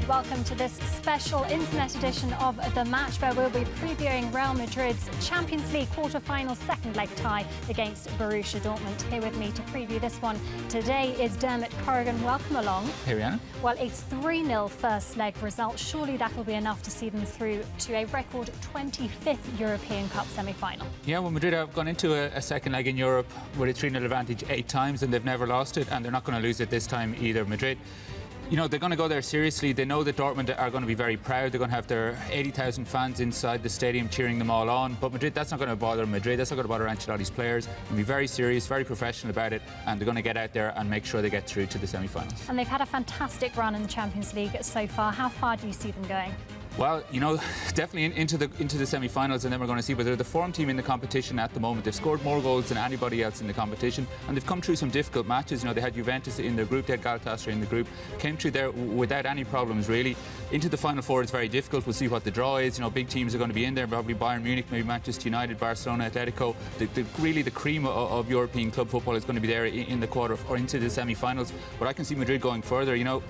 welcome to this special internet edition of The Match, where we'll be previewing Real Madrid's Champions League quarter-final second leg tie against Borussia Dortmund. Here with me to preview this one today is Dermot Corrigan. Welcome along. Hey, Rihanna. Well, a 3-0 first leg result. Surely that will be enough to see them through to a record 25th European Cup semi-final. Yeah, well, Madrid have gone into a second leg in Europe with a 3-0 advantage 8 times, and they've never lost it, and they're not going to lose it this time either. Madrid, you know, they're going to go there seriously. They know that Dortmund are going to be very proud. They're going to have their 80,000 fans inside the stadium cheering them all on. But Madrid, that's not going to bother Madrid. That's not going to bother Ancelotti's players. They'll be very serious, very professional about it, and they're going to get out there and make sure they get through to the semi-finals. And they've had a fantastic run in the Champions League so far. How far do you see them going? Well, you know, definitely into the semi-finals, and then we're going to see. But they're the form team in the competition at the moment. They've scored more goals than anybody else in the competition, and they've come through some difficult matches. You know, they had Juventus in their group, they had Galatasaray in the group, came through there without any problems really. Into the final four is very difficult. We'll see what the draw is. You know, big teams are going to be in there, probably Bayern Munich, maybe Manchester United, Barcelona, Atletico. Really the cream of European club football is going to be there in the quarter or into the semi-finals. But I can see Madrid going further. You know,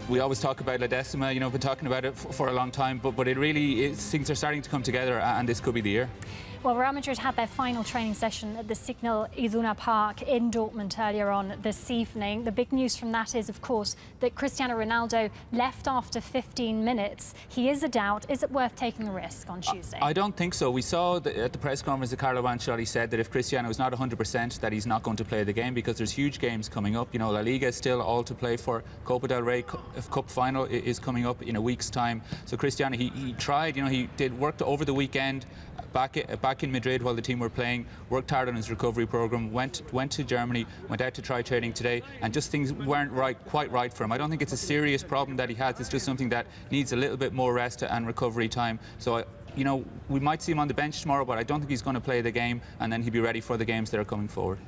we always talk about La Decima, you know, been talking about it for a long time, but it really is, things are starting to come together, and this could be the year. Well, Real Madrid had their final training session at the Signal Iduna Park in Dortmund earlier on this evening. The big news from that is, of course, that Cristiano Ronaldo left after 15 minutes. He is a doubt. Is it worth taking the risk on Tuesday? I don't think so. We saw at the press conference that Carlo Ancelotti said that if Cristiano is not 100%, that he's not going to play the game, because there's huge games coming up. You know, La Liga is still all to play for. Copa del Rey Cup final is coming up in a week's time. So Cristiano, he tried, you know, he did work over the weekend back in Madrid while the team were playing, worked hard on his recovery program, went to Germany, went out to try training today, and just things weren't quite right for him. I don't think it's a serious problem that he has. It's just something that needs a little bit more rest and recovery time. So you know, we might see him on the bench tomorrow, but I don't think he's going to play the game, and then he'll be ready for the games that are coming forward.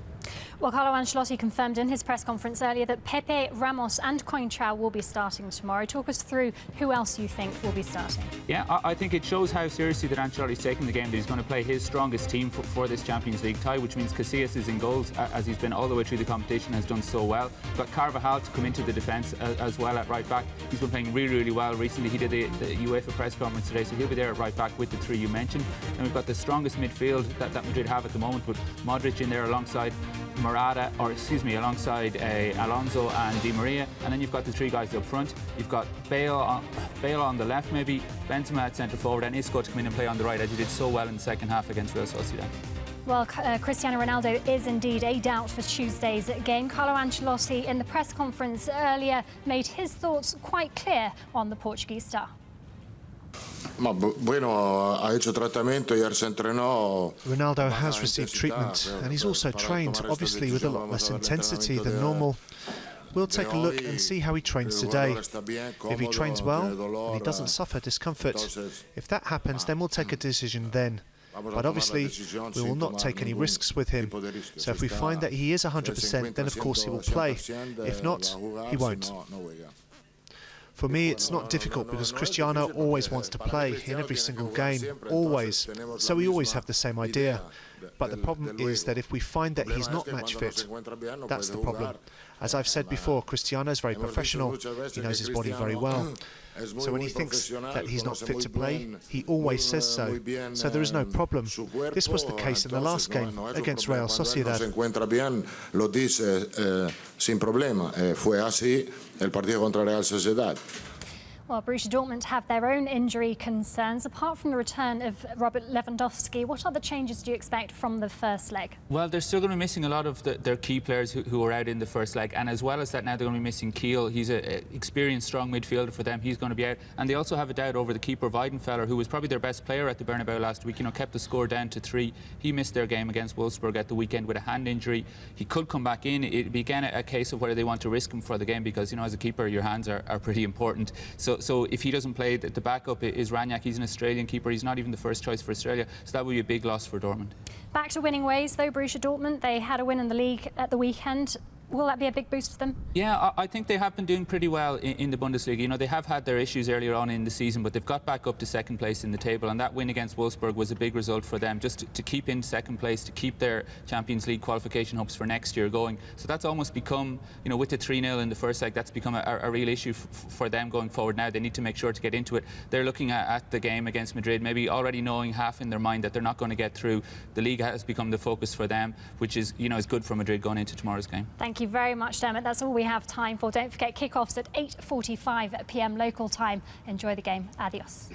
Well, Carlo Ancelotti confirmed in his press conference earlier that Pepe, Ramos and Coentrao will be starting tomorrow. Talk us through who else you think will be starting. Yeah, I think it shows how seriously that Ancelotti's taking the game, that he's going to play his strongest team for this Champions League tie, which means Casillas is in goals, as he's been all the way through the competition, has done so well. We've got Carvajal to come into the defence as well at right back. He's been playing really, really well recently. He did the UEFA press conference today, so he'll be there at right back with the three you mentioned. And we've got the strongest midfield that Madrid have at the moment, with Modric in there alongside alongside Alonso and Di Maria, and then you've got the three guys up front. You've got Bale on the left, maybe Benzema at centre forward, and Isco to come in and play on the right, as he did so well in the second half against Real Sociedad. Well, Cristiano Ronaldo is indeed a doubt for Tuesday's game. Carlo Ancelotti, in the press conference earlier, made his thoughts quite clear on the Portuguese star. Ronaldo has received treatment, and he's also trained, obviously with a lot less intensity than normal. We'll take a look and see how he trains today. If he trains well and he doesn't suffer discomfort, if that happens, then we'll take a decision then. But obviously, we will not take any risks with him. So if we find that he is 100%, then of course he will play. If not, he won't. For me, it's not difficult, because Cristiano always wants to play in every single game, always. So we always have the same idea. But the problem is that if we find that he's not match fit, that's the problem. As I've said before, Cristiano is very professional. He knows his body very well. So when he thinks that he's not fit to play, he always says so. So there is no problem. This was the case in the last game against Real Sociedad. Well, Borussia Dortmund have their own injury concerns. Apart from the return of Robert Lewandowski, what other changes do you expect from the first leg? Well, they're still going to be missing a lot of their key players who were out in the first leg. And as well as that, now they're going to be missing Kiel. He's an experienced, strong midfielder for them. He's going to be out. And they also have a doubt over the keeper, Weidenfeller, who was probably their best player at the Bernabeu last week. You know, kept the score down to 3. He missed their game against Wolfsburg at the weekend with a hand injury. He could come back in. It'd be again a case of whether they want to risk him for the game, because, you know, as a keeper, your hands are pretty important. So if he doesn't play, the backup is Ranjak. He's an Australian keeper. He's not even the first choice for Australia. So that would be a big loss for Dortmund. Back to winning ways, though, Borussia Dortmund. They had a win in the league at the weekend. Will that be a big boost for them? Yeah, I think they have been doing pretty well in the Bundesliga. You know, they have had their issues earlier on in the season, but they've got back up to second place in the table, and that win against Wolfsburg was a big result for them, just to keep in second place, to keep their Champions League qualification hopes for next year going. So that's almost become, you know, with the 3-0 in the first leg, that's become a real issue for them going forward now. They need to make sure to get into it. They're looking at the game against Madrid, maybe already knowing half in their mind that they're not going to get through. The league has become the focus for them, which is, you know, is good for Madrid going into tomorrow's game. Thank you very much, Dermot. That's all we have time for. Don't forget, kickoffs at 8:45 p.m. local time. Enjoy the game. Adios.